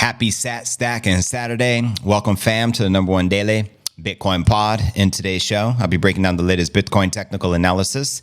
Happy Sat Stack and Saturday. Welcome, fam, to the #1 daily Bitcoin pod. In today's show, I'll be breaking down the latest Bitcoin technical analysis,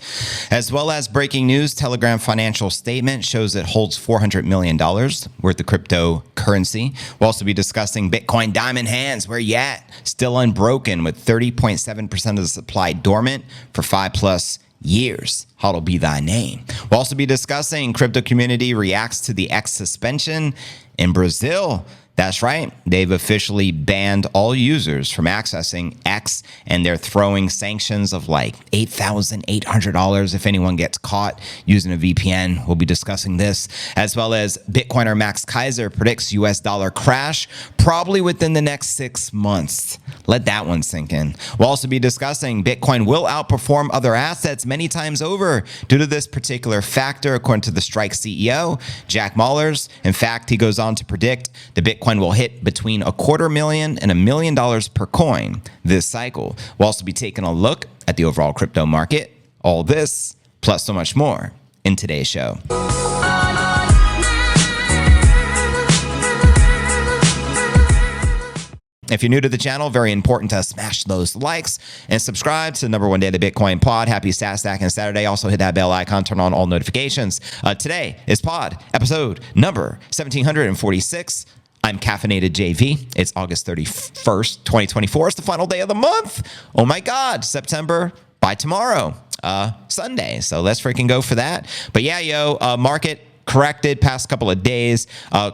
as well as breaking news. Telegram financial statement shows it holds $400 million worth of cryptocurrency. We'll also be discussing Bitcoin diamond hands. Where you at? Still unbroken with 30.7% of the supply dormant for 5+ years. How'll be thy name? We'll also be discussing crypto community reacts to the X suspension in Brazil. That's right. They've officially banned all users from accessing X, and they're throwing sanctions of like $8,800 if anyone gets caught using a VPN. We'll be discussing this, as well as Bitcoiner Max Kaiser predicts US dollar crash probably within the next 6 months. Let that one sink in. We'll also be discussing Bitcoin will outperform other assets many times over due to this particular factor, according to the Strike CEO, Jack Mallers. In fact, he goes on to predict the Bitcoin will hit between $250,000 and $1 million per coin this cycle. We'll also be taking a look at the overall crypto market. All this, plus so much more in today's show. If you're new to the channel, very important to smash those likes and subscribe to the #1 daily Bitcoin pod. Happy Sat Stack and Saturday. Also hit that bell icon, turn on all notifications. Today is pod episode number 1746. I'm Caffeinated JV. It's August 31st, 2024. It's the final day of the month. Oh my God, September by tomorrow, Sunday. So let's freaking go for that. But yeah, market corrected past couple of days.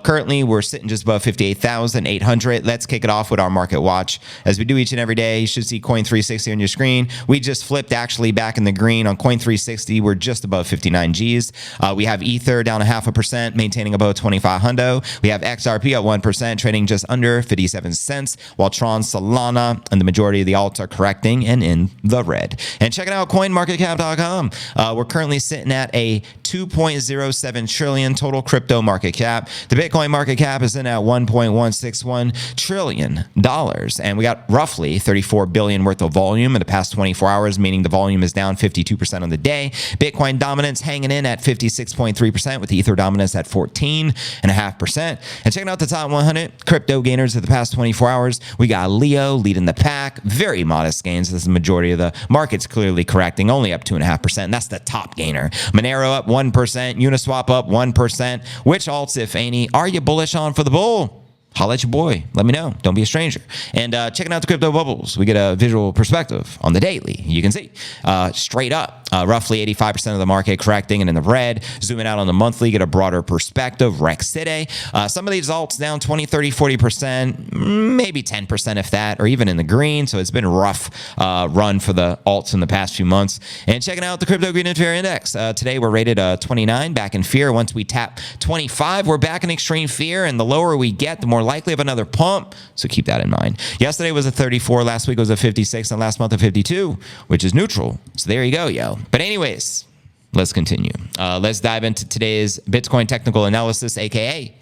Currently, we're sitting just above 58,800. Let's kick it off with our market watch. As we do each and every day, you should see Coin360 on your screen. We just flipped actually back in the green on Coin360. We're just above 59 Gs. We have Ether down 0.5%, maintaining above 25 hundo. We have XRP at 1%, trading just under 57 cents, while Tron, Solana, and the majority of the alts are correcting and in the red. And check it out, coinmarketcap.com. We're currently sitting at a 2.07 trillion total crypto market cap. The Bitcoin market cap is in at $1.161 trillion. And we got roughly 34 billion worth of volume in the past 24 hours, meaning the volume is down 52% on the day. Bitcoin dominance hanging in at 56.3%, with Ether dominance at 14.5%. And checking out the top 100 crypto gainers of the past 24 hours, we got Leo leading the pack. Very modest gains. This is the majority of the market's clearly correcting, only up 2.5%. That's the top gainer. Monero up 1%, Uniswap up 1%. Which alts, if any, are you bullish on for the bull? Holla at your boy. Let me know. Don't be a stranger. And checking out the crypto bubbles, we get a visual perspective on the daily. You can see straight up, roughly 85% of the market correcting and in the red. Zooming out on the monthly, get a broader perspective. Rex City. Some of these alts down 20, 30, 40%, maybe 10% if that, or even in the green. So it's been a rough run for the alts in the past few months. And checking out the Crypto Green and Fear Index. Today we're rated 29, back in fear. Once we tap 25, we're back in extreme fear. And the lower we get, the more likely of another pump, so keep that in mind. Yesterday was a 34, last week was a 56, and last month a 52, which is neutral. So there you go, yo. But anyways, let's continue. Let's dive into today's Bitcoin technical analysis, aka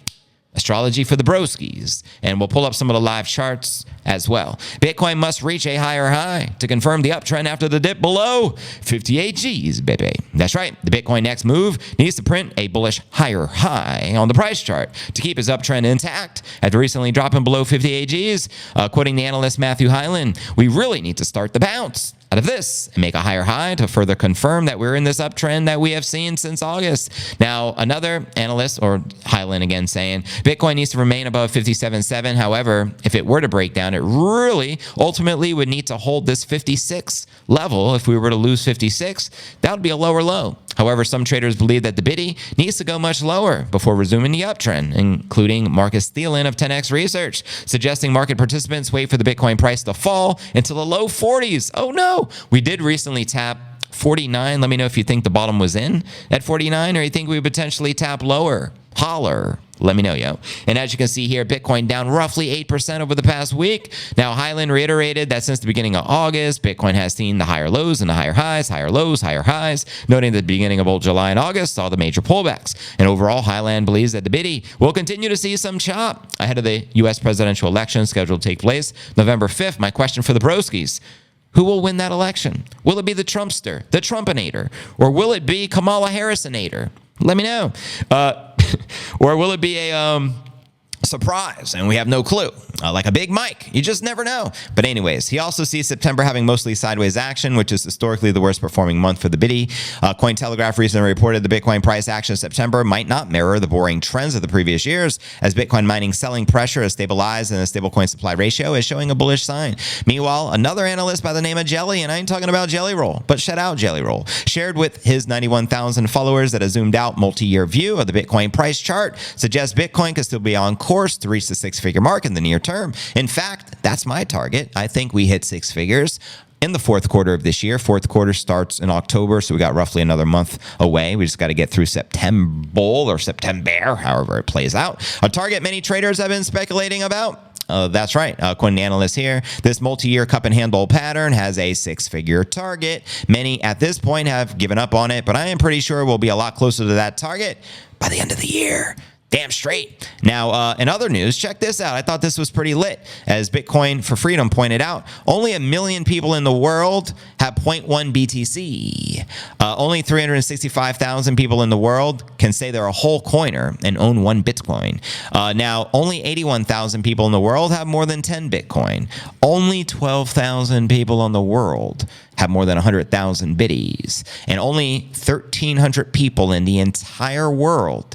astrology for the broskies, and we'll pull up some of the live charts as well. Bitcoin must reach a higher high to confirm the uptrend after the dip below 58 Gs, baby. That's right. The Bitcoin next move needs to print a bullish higher high on the price chart to keep its uptrend intact after recently dropping below 58 Gs. Quoting the analyst Matthew Hyland, we really need to start the bounce out of this and make a higher high to further confirm that we're in this uptrend that we have seen since August. Now, another analyst, or Hyland again, saying Bitcoin needs to remain above 57.7. However, if it were to break down, it really ultimately would need to hold this 56 level. If we were to lose 56, that would be a lower low. However, some traders believe that the biddy needs to go much lower before resuming the uptrend, including Marcus Thielen of 10x Research, suggesting market participants wait for the Bitcoin price to fall into the low 40s. Oh no, we did recently tap 49. Let me know if you think the bottom was in at 49, or you think we would potentially tap lower. Holler. Let me know, yo. And as you can see here, Bitcoin down roughly 8% over the past week. Now, Hyland reiterated that since the beginning of August, Bitcoin has seen the higher lows and the higher highs, higher lows, higher highs, noting that the beginning of both July and August saw the major pullbacks. And overall, Hyland believes that the biddy will continue to see some chop ahead of the U.S. presidential election scheduled to take place November 5th. My question for the broskies: who will win that election? Will it be the Trumpster, the Trumpinator, or will it be Kamala Harrisinator? Let me know. Or will it be a surprise, and we have no clue. Like a big Mike, you just never know. But anyways, he also sees September having mostly sideways action, which is historically the worst performing month for the Biddy. Cointelegraph recently reported the Bitcoin price action in September might not mirror the boring trends of the previous years, as Bitcoin mining selling pressure has stabilized and the stablecoin supply ratio is showing a bullish sign. Meanwhile, another analyst by the name of Jelly, and I ain't talking about Jelly Roll, but shout out Jelly Roll, shared with his 91,000 followers that a zoomed out multi-year view of the Bitcoin price chart suggests Bitcoin could still be on course to reach the six-figure mark in the near term. In fact, that's my target. I think we hit six figures in the fourth quarter of this year. Fourth quarter starts in October, so we got roughly another month away. We just got to get through September or September, however it plays out. A target many traders have been speculating about. That's right. According to analysts here, this multi-year cup and handle pattern has a six-figure target. Many at this point have given up on it, but I am pretty sure we'll be a lot closer to that target by the end of the year. Damn straight. Now, in other news, check this out. I thought this was pretty lit. As Bitcoin for Freedom pointed out, only 1 million people in the world have 0.1 BTC. Only 365,000 people in the world can say they're a whole coiner and own 1 Bitcoin. Now, only 81,000 people in the world have more than 10 Bitcoin. Only 12,000 people in the world have more than 100,000 biddies. And only 1,300 people in the entire world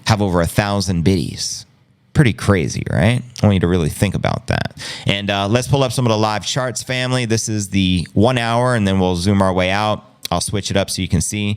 have over 1,000 biddies. Pretty crazy, right? I want you to really think about that. And let's pull up some of the live charts, family. This is the 1 hour, and then we'll zoom our way out. I'll switch it up so you can see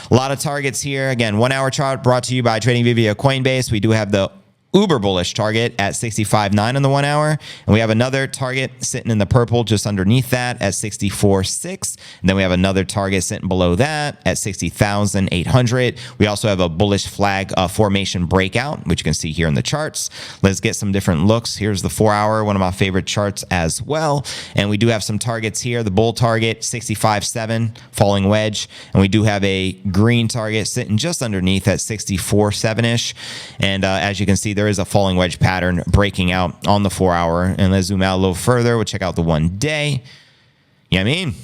a lot of targets here. Again, 1 hour chart brought to you by TradingView via Coinbase. We do have the uber bullish target at 65.9 in the 1 hour. And we have another target sitting in the purple just underneath that at 64.6. And then we have another target sitting below that at 60,800. We also have a bullish flag formation breakout, which you can see here in the charts. Let's get some different looks. Here's the 4 hour, one of my favorite charts as well. And we do have some targets here. The bull target, 65.7, falling wedge. And we do have a green target sitting just underneath at 64.7-ish. And as you can see, there is a falling wedge pattern breaking out on the 4 hour. And let's zoom out a little further. We'll check out the 1 day. You know what I mean?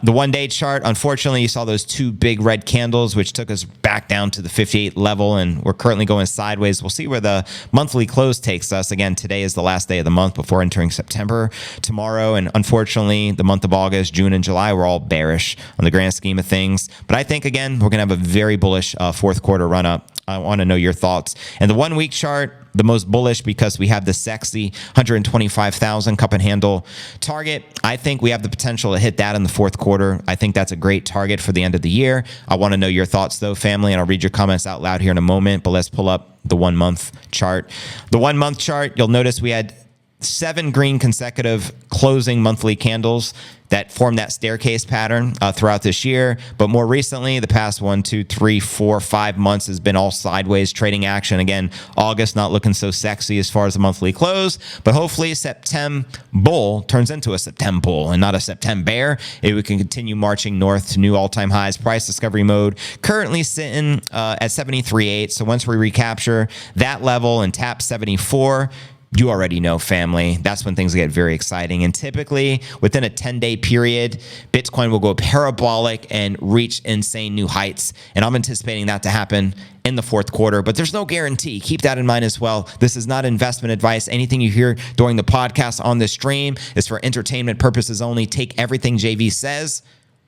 The 1 day chart, unfortunately, you saw those 2 big red candles, which took us back down to the 58 level, and we're currently going sideways. We'll see where the monthly close takes us. Again, today is the last day of the month before entering September tomorrow, and unfortunately, the month of August, June, and July, we're all bearish on the grand scheme of things. But I think, again, we're going to have a very bullish fourth quarter run-up. I want to know your thoughts. And the 1 week chart, the most bullish because we have the sexy 125,000 cup and handle target. I think we have the potential to hit that in the fourth quarter. I think that's a great target for the end of the year. I want to know your thoughts though, family, and I'll read your comments out loud here in a moment, but let's pull up the 1 month chart. The 1 month chart, you'll notice we had 7 green consecutive closing monthly candles that formed that staircase pattern throughout this year. But more recently, the past 1, 2, 3, 4, 5 months has been all sideways trading action. Again, August not looking so sexy as far as the monthly close, but hopefully September bull turns into a September bull and not a September bear. We can continue marching north to new all-time highs. Price discovery mode currently sitting at 73.8. So once we recapture that level and tap 74, you already know, family, that's when things get very exciting. And typically within a 10-day period, Bitcoin will go parabolic and reach insane new heights. And I'm anticipating that to happen in the fourth quarter, but there's no guarantee. Keep that in mind as well. This is not investment advice. Anything you hear during the podcast on this stream is for entertainment purposes only. Take everything JV says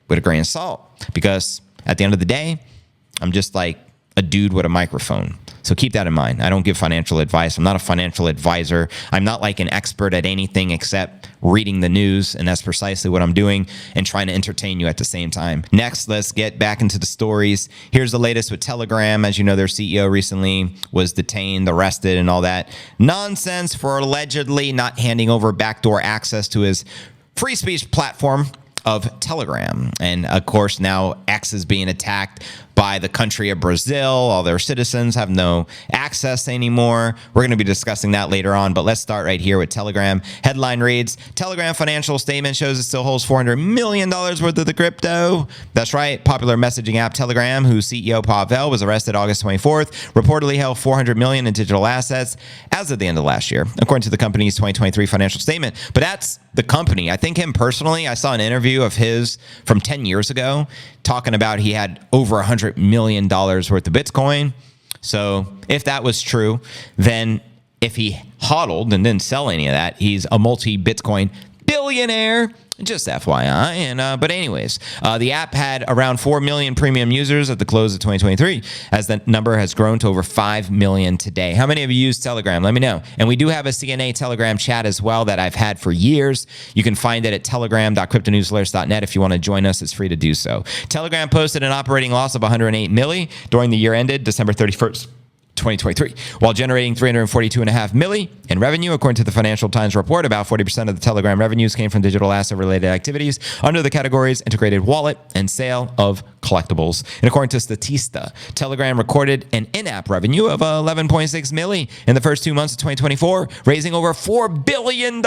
with a grain of salt, because at the end of the day, I'm just like a dude with a microphone. So keep that in mind. I don't give financial advice. I'm not a financial advisor. I'm not like an expert at anything except reading the news, and that's precisely what I'm doing, and trying to entertain you at the same time. Next, let's get back into the stories. Here's the latest with Telegram. As you know, their CEO recently was detained, arrested, and all that nonsense for allegedly not handing over backdoor access to his free speech platform of Telegram. And of course, now X is being attacked by the country of Brazil. All their citizens have no access anymore. We're going to be discussing that later on, but let's start right here with Telegram. Headline reads, Telegram financial statement shows it still holds $400 million worth of the crypto. That's right. Popular messaging app Telegram, whose CEO Pavel was arrested August 24th, reportedly held $400 million in digital assets as of the end of last year, according to the company's 2023 financial statement. But that's the company. I think him personally, I saw an interview of his from 10 years ago talking about he had over $100 million worth of Bitcoin. So if that was true, then if he hodled and didn't sell any of that, he's a multi-Bitcoin billionaire. Just FYI. And but anyways, the app had around 4 million premium users at the close of 2023, as the number has grown to over 5 million today. How many of you use Telegram? Let me know. And we do have a CNA Telegram chat as well that I've had for years. You can find it at telegram.cryptonewsalerts.net. If you want to join us, it's free to do so. Telegram posted an operating loss of 108 milli during the year ended December 31st. 2023, while generating 342.5 milli in revenue. According to the Financial Times report, about 40% of the Telegram revenues came from digital asset-related activities under the categories integrated wallet and sale of collectibles. And according to Statista, Telegram recorded an in-app revenue of 11.6 milli in the first 2 months of 2024, raising over $4 billion.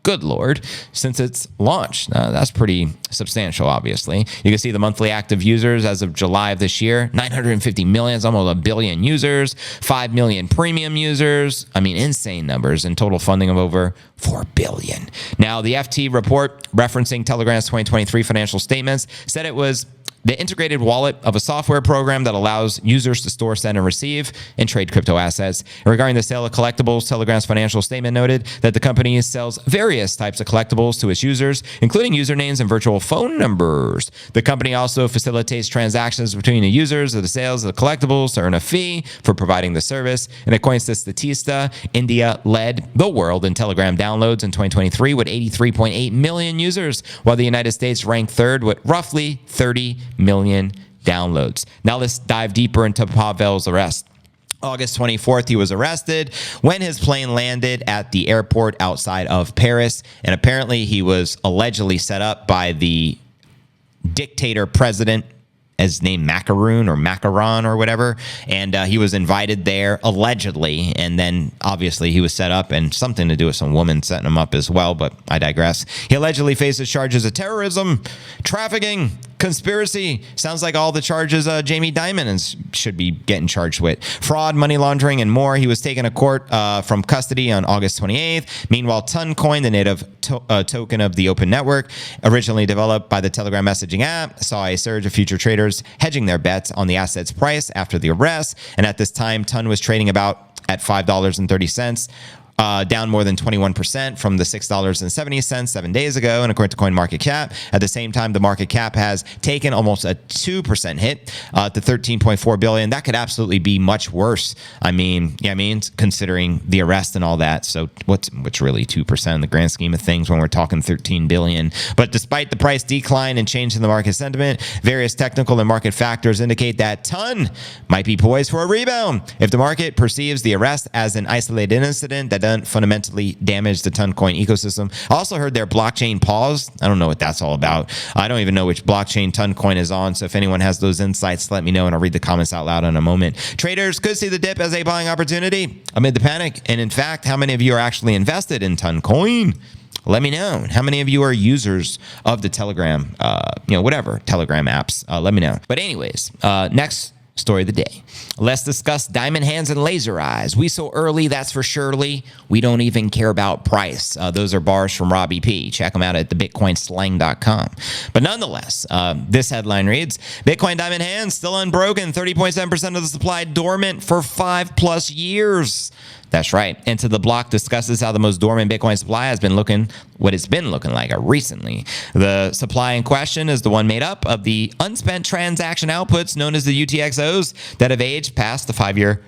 Good Lord, since its launch. That's pretty substantial, obviously. You can see the monthly active users as of July of this year, 950 million, it's almost a billion users, 5 million premium users. I mean, insane numbers, and total funding of over 4 billion. Now, the FT report referencing Telegram's 2023 financial statements said it was the integrated wallet of a software program that allows users to store, send, and receive and trade crypto assets. And regarding the sale of collectibles, Telegram's financial statement noted that the company sells various types of collectibles to its users, including usernames and virtual phone numbers. The company also facilitates transactions between the users of the sales of the collectibles to earn a fee for providing the service. And according to Statista, India led the world in Telegram downloads in 2023 with 83.8 million users, while the United States ranked third with roughly 30 million downloads. Now let's dive deeper into Pavel's arrest. August 24th, he was arrested when his plane landed at the airport outside of Paris. And apparently he was allegedly set up by the dictator president, his name Macaron or whatever, and he was invited there allegedly, and then obviously he was set up, and something to do with some woman setting him up as well, but I digress. He allegedly faces charges of terrorism, trafficking, conspiracy. Sounds like all the charges Jamie Dimon should be getting charged with. Fraud, money laundering, and more. He was taken to court from custody on August 28th. Meanwhile, Toncoin, the native token of the open network, originally developed by the Telegram messaging app, saw a surge of future traders hedging their bets on the asset's price after the arrest. And at this time, Ton was trading at $5.30. Down more than 21% from the $6.70 7 days ago, and according to CoinMarketCap, at the same time, the market cap has taken almost a 2% hit to $13.4 billion. That could absolutely be much worse. I mean, considering the arrest and all that. So what's really 2% in the grand scheme of things when we're talking 13 billion? But despite the price decline and change in the market sentiment, various technical and market factors indicate that Ton might be poised for a rebound if the market perceives the arrest as an isolated incident that doesn't fundamentally damage the Toncoin ecosystem. I also heard their blockchain paused. I don't know what that's all about. I don't even know which blockchain Toncoin is on, so if anyone has those insights, let me know, and I'll read the comments out loud in a moment. Traders could see the dip as a buying opportunity amid the panic, and in fact, how many of you are actually invested in Toncoin? Let me know. How many of you are users of the Telegram, Telegram apps? Let me know. But anyways, next story of the day. Let's discuss diamond hands and laser eyes. We so early, that's for surely. We don't even care about price. Those are bars from Robbie P. Check them out at thebitcoinslang.com. But nonetheless, this headline reads, Bitcoin diamond hands still unbroken, 30.7% of the supply dormant for 5+ years. That's right. Into the Block discusses how the most dormant Bitcoin supply has been what it's been looking like recently. The supply in question is the one made up of the unspent transaction outputs known as the UTXOs that have aged past the 5-year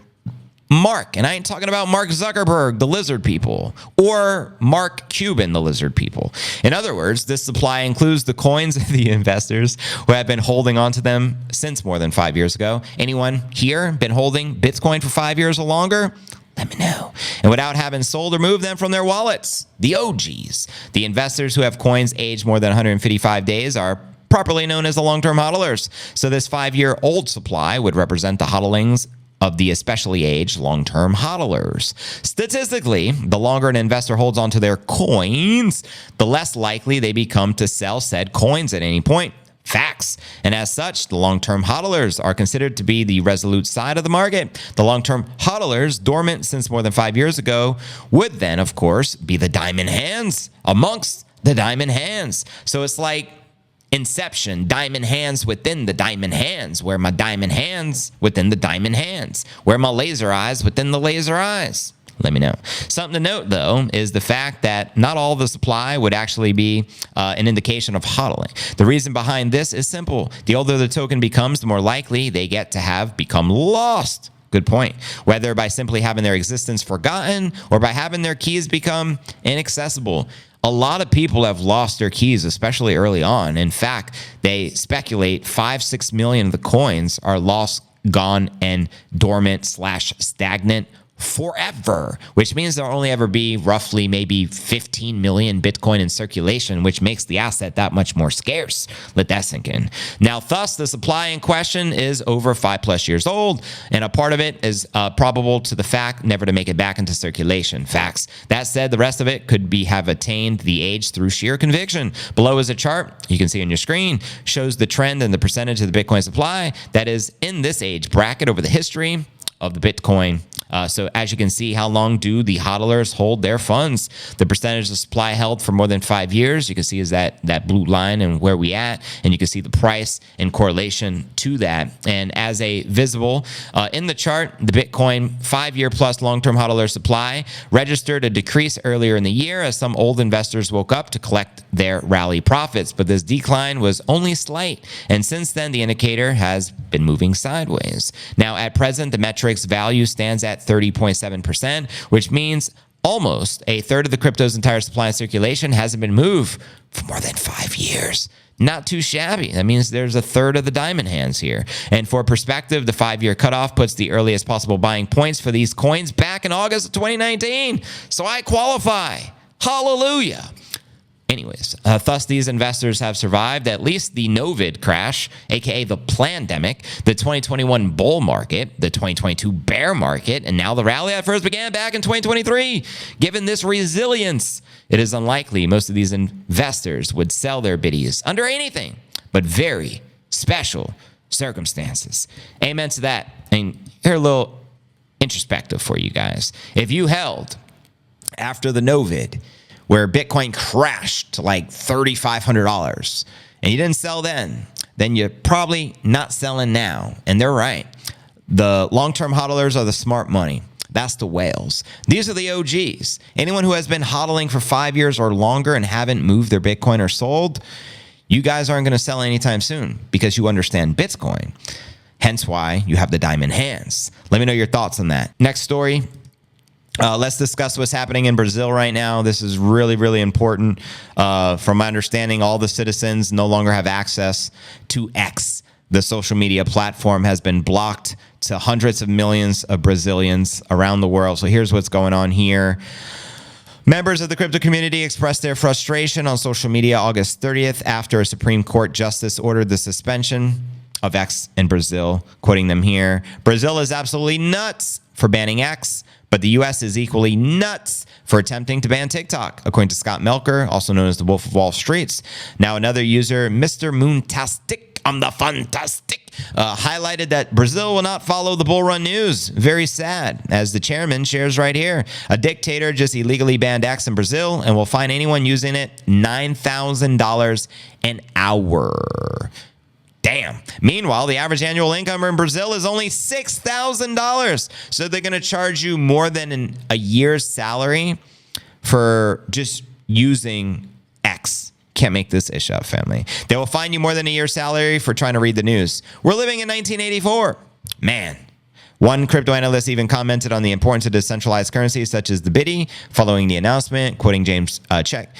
mark. And I ain't talking about Mark Zuckerberg, the lizard people, or Mark Cuban, the lizard people. In other words, this supply includes the coins of the investors who have been holding onto them since more than 5 years ago. Anyone here been holding Bitcoin for 5 years or longer? Let me know. And without having sold or moved them from their wallets, the OGs, the investors who have coins aged more than 155 days are properly known as the long-term hodlers. So this 5-year-old supply would represent the hodlings of the especially aged long-term hodlers. Statistically, the longer an investor holds onto their coins, the less likely they become to sell said coins at any point. Facts. And as such, the long-term hodlers are considered to be the resolute side of the market. The long-term hodlers, dormant since more than 5 years ago, would then, of course, be the diamond hands amongst the diamond hands. So it's like Inception, diamond hands within the diamond hands, where my diamond hands within the diamond hands, where my laser eyes within the laser eyes. Let me know. Something to note, though, is the fact that not all the supply would actually be an indication of hodling. The reason behind this is simple. The older the token becomes, the more likely they get to have become lost. Good point. Whether by simply having their existence forgotten or by having their keys become inaccessible. A lot of people have lost their keys, especially early on. In fact, they speculate 5-6 million of the coins are lost, gone, and dormant/stagnant forever, which means there'll only ever be roughly maybe 15 million Bitcoin in circulation, which makes the asset that much more scarce. Let that sink in. Now, thus, the supply in question is over 5+ years old, and a part of it is probable to the fact never to make it back into circulation. Facts. That said, the rest of it could have attained the age through sheer conviction. Below is a chart you can see on your screen, shows the trend and the percentage of the Bitcoin supply that is in this age bracket over the history of the Bitcoin. So as you can see, how long do the hodlers hold their funds? The percentage of supply held for more than 5 years, you can see is that blue line and where we at, and you can see the price in correlation to that. And as a visible in the chart, the Bitcoin 5-year plus long-term hodler supply registered a decrease earlier in the year as some old investors woke up to collect their rally profits. But this decline was only slight, and since then the indicator has been moving sideways. Now at present, the metric's value stands at 30.7%, which means almost a third of the crypto's entire supply and circulation hasn't been moved for more than 5 years. Not too shabby. That means there's a third of the diamond hands here. And for perspective, the 5-year cutoff puts the earliest possible buying points for these coins back in August of 2019. So I qualify. Hallelujah. Anyways, thus these investors have survived at least the Novid crash, aka the plandemic, the 2021 bull market, the 2022 bear market, and now the rally that first began back in 2023. Given this resilience, it is unlikely most of these investors would sell their biddies under anything but very special circumstances. Amen to that. And here a little introspective for you guys. If you held after the Novid, where Bitcoin crashed to like $3,500 and you didn't sell then you're probably not selling now. And they're right. The long-term hodlers are the smart money. That's the whales. These are the OGs. Anyone who has been hodling for 5 years or longer and haven't moved their Bitcoin or sold, you guys aren't going to sell anytime soon because you understand Bitcoin. Hence why you have the diamond hands. Let me know your thoughts on that. Next story. Let's discuss what's happening in Brazil right now. This is really, really important. From my understanding, all the citizens no longer have access to X. The social media platform has been blocked to hundreds of millions of Brazilians around the world. So here's what's going on here. Members of the crypto community expressed their frustration on social media August 30th after a Supreme Court justice ordered the suspension of X in Brazil. Quoting them here, Brazil is absolutely nuts for banning X, but the U.S. is equally nuts for attempting to ban TikTok, according to Scott Melker, also known as the Wolf of Wall Streets. Now, another user, Mr. Moontastic, I'm the Fantastic, highlighted that Brazil will not follow the bull run news. Very sad, as the chairman shares right here. A dictator just illegally banned X in Brazil and will fine anyone using it $9,000 an hour. Damn. Meanwhile, the average annual income in Brazil is only $6,000. So they're going to charge you more than a year's salary for just using X. Can't make this ish up, family. They will fine you more than a year's salary for trying to read the news. We're living in 1984. Man. One crypto analyst even commented on the importance of decentralized currencies such as the Biddy following the announcement, quoting James Check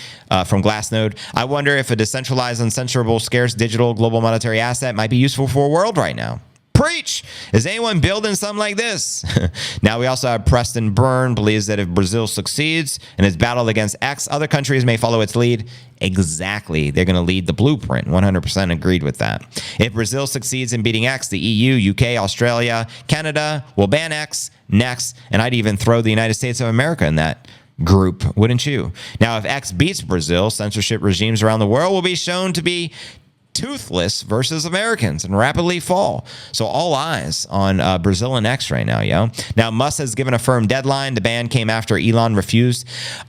from Glassnode. I wonder if a decentralized, uncensorable, scarce digital global monetary asset might be useful for a world right now. Preach! Is anyone building something like this? Now we also have Preston Byrne believes that if Brazil succeeds in its battle against X, other countries may follow its lead. Exactly. They're going to lead the blueprint. 100% agreed with that. If Brazil succeeds in beating X, the EU, UK, Australia, Canada will ban X next, and I'd even throw the United States of America in that group, wouldn't you? Now, if X beats Brazil, censorship regimes around the world will be shown to be toothless versus Americans and rapidly fall. So all eyes on Brazil and X right now, yo. Now, Musk has given a firm deadline. The ban came after Elon refused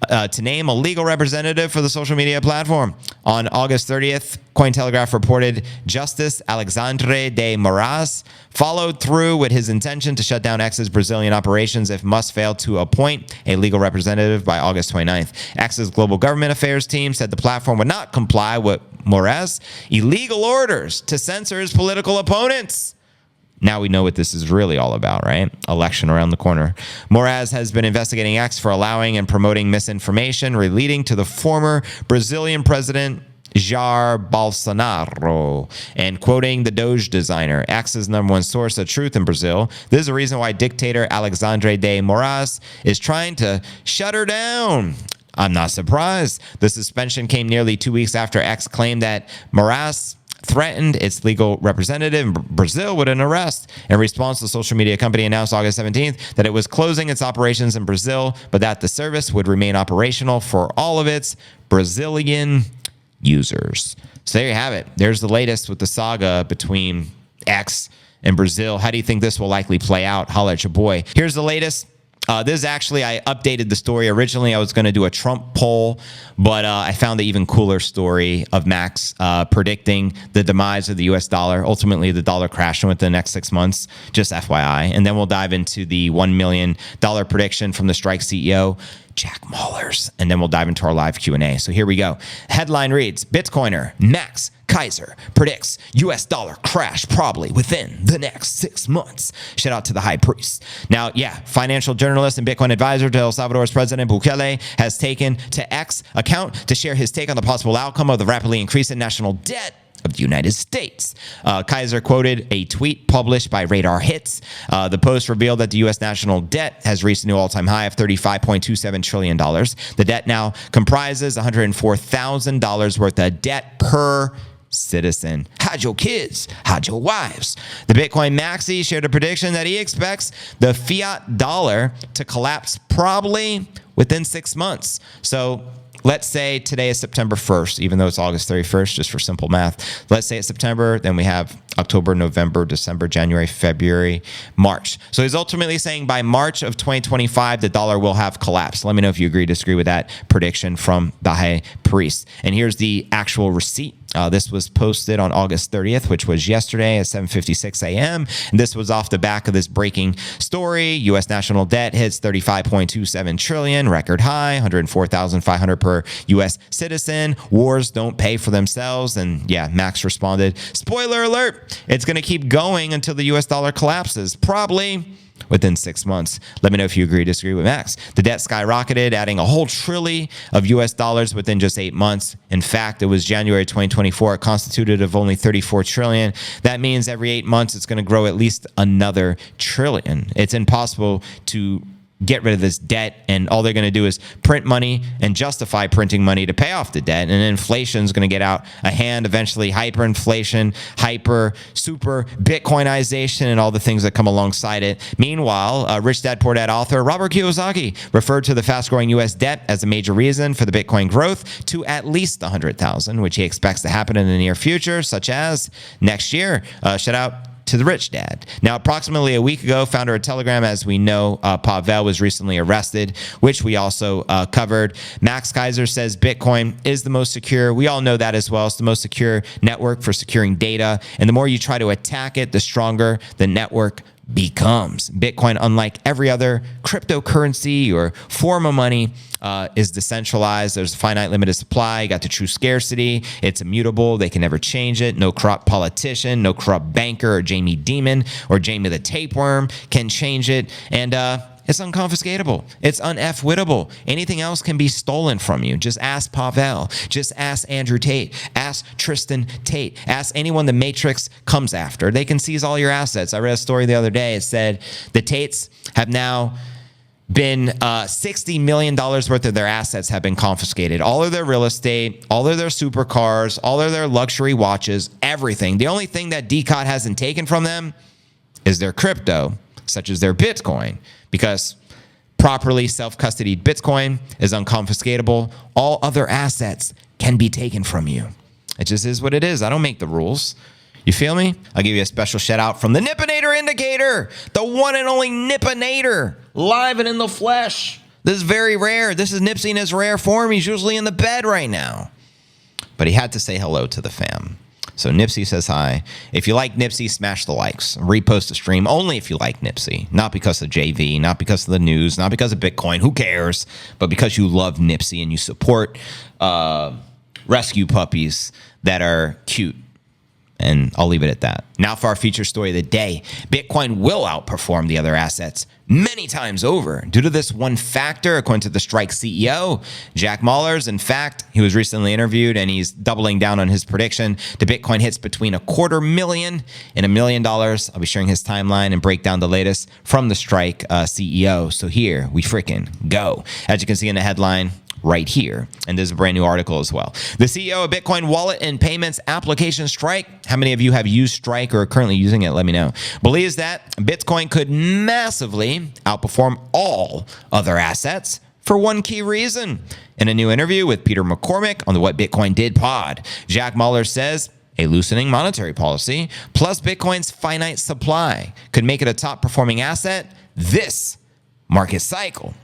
to name a legal representative for the social media platform. On August 30th, Cointelegraph reported Justice Alexandre de Moraes followed through with his intention to shut down X's Brazilian operations if Musk failed to appoint a legal representative by August 29th. X's global government affairs team said the platform would not comply with Moraes' illegal orders to censor his political opponents. Now we know what this is really all about, right? Election around the corner. Moraes has been investigating X for allowing and promoting misinformation relating to the former Brazilian president Jair Bolsonaro, and quoting the Doge designer, X's #1 source of truth in Brazil. This is the reason why dictator Alexandre de Moraes is trying to shut her down. I'm not surprised. The suspension came nearly 2 weeks after X claimed that Moraes threatened its legal representative in Brazil with an arrest. In response, the social media company announced August 17th that it was closing its operations in Brazil, but that the service would remain operational for all of its Brazilian users. So there you have it. There's the latest with the saga between X and Brazil. How do you think this will likely play out? Holla at your boy. Here's the latest. This is actually, I updated the story. Originally, I was going to do a Trump poll, but I found the even cooler story of Max predicting the demise of the U.S. dollar. Ultimately, the dollar crashing within the next 6 months, just FYI. And then we'll dive into the $1 million prediction from the Strike CEO, Jack Mallers. And then we'll dive into our live Q&A. So here we go. Headline reads, Bitcoiner Max Kaiser predicts U.S. dollar crash probably within the next 6 months. Shout out to the high priest. Now, yeah, financial journalist and Bitcoin advisor to El Salvador's President Bukele has taken to X account to share his take on the possible outcome of the rapidly increasing national debt of the United States. Kaiser quoted a tweet published by Radar Hits. The post revealed that the U.S. national debt has reached a new all-time high of $35.27 trillion. The debt now comprises $104,000 worth of debt per citizen. Hide your kids, hide your wives. The Bitcoin Maxi shared a prediction that he expects the fiat dollar to collapse probably within 6 months. So let's say today is September 1st, even though it's August 31st, just for simple math. Let's say it's September, then we have October, November, December, January, February, March. So he's ultimately saying by March of 2025, the dollar will have collapsed. Let me know if you agree, disagree with that prediction from the high priest. And here's the actual receipt. This was posted on August 30th, which was yesterday at 7:56 a.m. And this was off the back of this breaking story. U.S. national debt hits $35.27 trillion, record high, $104,500 per U.S. citizen. Wars don't pay for themselves. And yeah, Max responded, spoiler alert, it's going to keep going until the U.S. dollar collapses, probably within 6 months. Let me know if you agree or disagree with Max. The debt skyrocketed, adding a whole trillion of US dollars within just 8 months. In fact, it was January 2024. It constituted of only 34 trillion. That means every 8 months, it's going to grow at least another trillion. It's impossible to get rid of this debt, and all they're going to do is print money and justify printing money to pay off the debt, and inflation is going to get out of hand, eventually hyperinflation, super Bitcoinization, and all the things that come alongside it. Meanwhile, Rich Dad Poor Dad author Robert Kiyosaki referred to the fast-growing U.S. debt as a major reason for the Bitcoin growth to at least 100,000, which he expects to happen in the near future, such as next year. Shout out to the rich dad. Now, approximately a week ago, founder of Telegram, as we know, Pavel, was recently arrested, which we also covered. Max Kaiser says Bitcoin is the most secure. We all know that as well. It's the most secure network for securing data. And the more you try to attack it, the stronger the network becomes. Bitcoin, unlike every other cryptocurrency or form of money, is decentralized. There's a finite limited supply. You got the true scarcity. It's immutable. They can never change it. No corrupt politician, no corrupt banker or Jamie Dimon or Jamie the Tapeworm can change it. And it's unconfiscatable. It's un-F-wittable. Anything else can be stolen from you. Just ask Pavel. Just ask Andrew Tate. Ask Tristan Tate. Ask anyone the Matrix comes after. They can seize all your assets. I read a story the other day. It said the Tates have now been $60 million worth of their assets have been confiscated. All of their real estate, all of their supercars, all of their luxury watches, everything. The only thing that DCOT hasn't taken from them is their crypto, such as their Bitcoin, because properly self-custodied Bitcoin is unconfiscatable. All other assets can be taken from you. It just is what it is. I don't make the rules. You feel me? I'll give you a special shout out from the Nippinator Indicator, the one and only Nippinator, live and in the flesh. This is very rare. This is Nipsey in his rare form. He's usually in the bed right now. But he had to say hello to the fam. So Nipsey says hi. If you like Nipsey, smash the likes. Repost the stream only if you like Nipsey. Not because of JV, not because of the news, not because of Bitcoin. Who cares? But because you love Nipsey and you support rescue puppies that are cute. And I'll leave it at that. Now for our feature story of the day. Bitcoin will outperform the other assets many times over due to this one factor, according to the Strike CEO, Jack Mallers. In fact, he was recently interviewed and he's doubling down on his prediction. The Bitcoin hits between $250,000 and $1 million. I'll be sharing his timeline and break down the latest from the Strike CEO. So here we freaking go. As you can see in the headline, right here. And there's a brand new article as well. The CEO of Bitcoin wallet and payments application Strike, how many of you have used Strike or are currently using it? Let me know. Believes that Bitcoin could massively outperform all other assets for one key reason. In a new interview with Peter McCormick on the What Bitcoin Did pod, Jack Mallers says a loosening monetary policy plus Bitcoin's finite supply could make it a top performing asset this market cycle.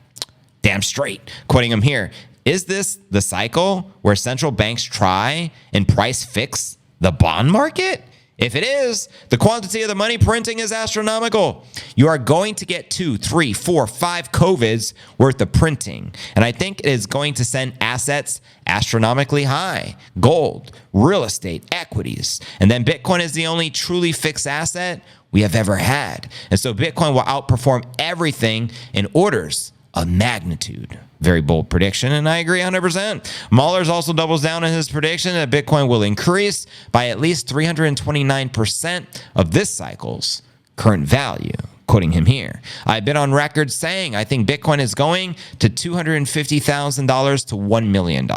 Damn straight. Quoting him here, is this the cycle where central banks try and price fix the bond market? If it is, the quantity of the money printing is astronomical. You are going to get 2, 3, 4, 5 COVIDs worth of printing. And I think it is going to send assets astronomically high. Gold, real estate, equities. And then Bitcoin is the only truly fixed asset we have ever had. And so Bitcoin will outperform everything in orders of magnitude. Very bold prediction, and I agree 100%. Mallers also doubles down on his prediction that Bitcoin will increase by at least 329% of this cycle's current value. Quoting him here, I've been on record saying I think Bitcoin is going to $250,000 to $1 million.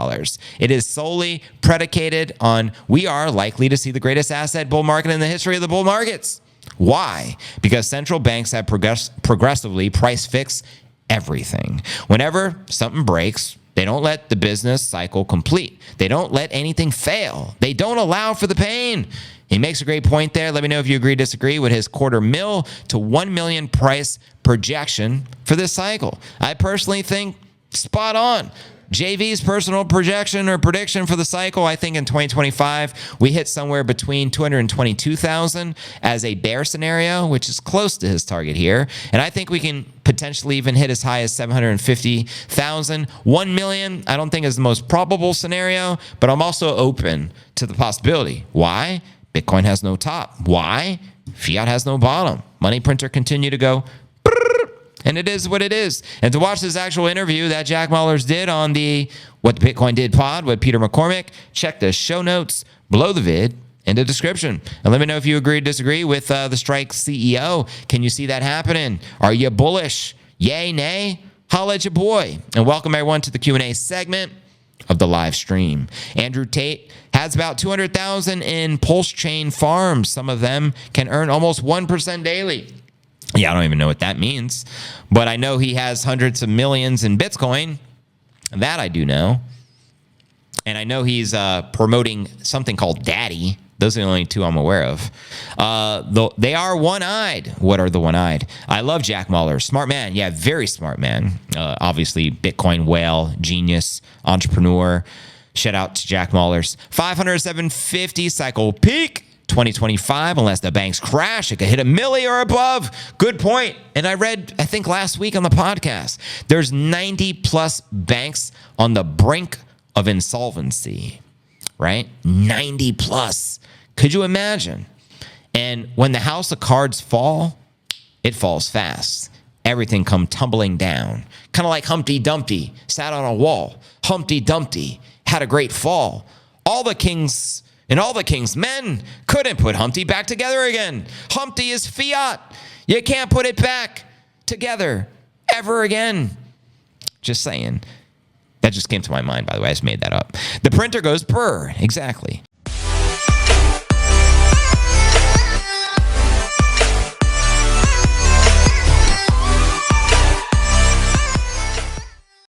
It is solely predicated on we are likely to see the greatest asset bull market in the history of the bull markets. Why? Because central banks have progressively price fixed everything. Whenever something breaks, they don't let the business cycle complete. They don't let anything fail. They don't allow for the pain. He makes a great point there. Let me know if you agree or disagree with his $250,000 to $1 million price projection for this cycle. I personally think spot on. JV's personal projection or prediction for the cycle, I think in 2025, we hit somewhere between 222,000 as a bear scenario, which is close to his target here. And I think we can potentially even hit as high as 750,000. 1 million, I don't think is the most probable scenario, but I'm also open to the possibility. Why? Bitcoin has no top. Why? Fiat has no bottom. Money printer continue to go. And it is what it is. And to watch this actual interview that Jack Mallers did on the What Bitcoin Did pod with Peter McCormick, check the show notes below the vid in the description. And let me know if you agree or disagree with the Strike CEO. Can you see that happening? Are you bullish? Yay, nay? Holla at your boy. And welcome everyone to the Q&A segment of the live stream. Andrew Tate has about 200,000 in pulse chain farms. Some of them can earn almost 1% daily. Yeah, I don't even know what that means, but I know he has hundreds of millions in Bitcoin. That I do know. And I know he's promoting something called Daddy. Those are the only two I'm aware of. They are one-eyed. What are the one-eyed? I love Jack Mallers. Smart man. Yeah, very smart man. Obviously, Bitcoin whale, genius, entrepreneur. Shout out to Jack Mallers. 507.50 cycle peak. 2025, unless the banks crash, it could hit $1 million or above. Good point. And I read, I think last week on the podcast, there's 90 plus banks on the brink of insolvency, right? 90 plus. Could you imagine? And when the house of cards fall, it falls fast. Everything come tumbling down. Kind of like Humpty Dumpty sat on a wall. Humpty Dumpty had a great fall. All the king's men couldn't put Humpty back together again. Humpty is fiat. You can't put it back together ever again. Just saying. That just came to my mind, by the way. I just made that up. The printer goes brr. Exactly.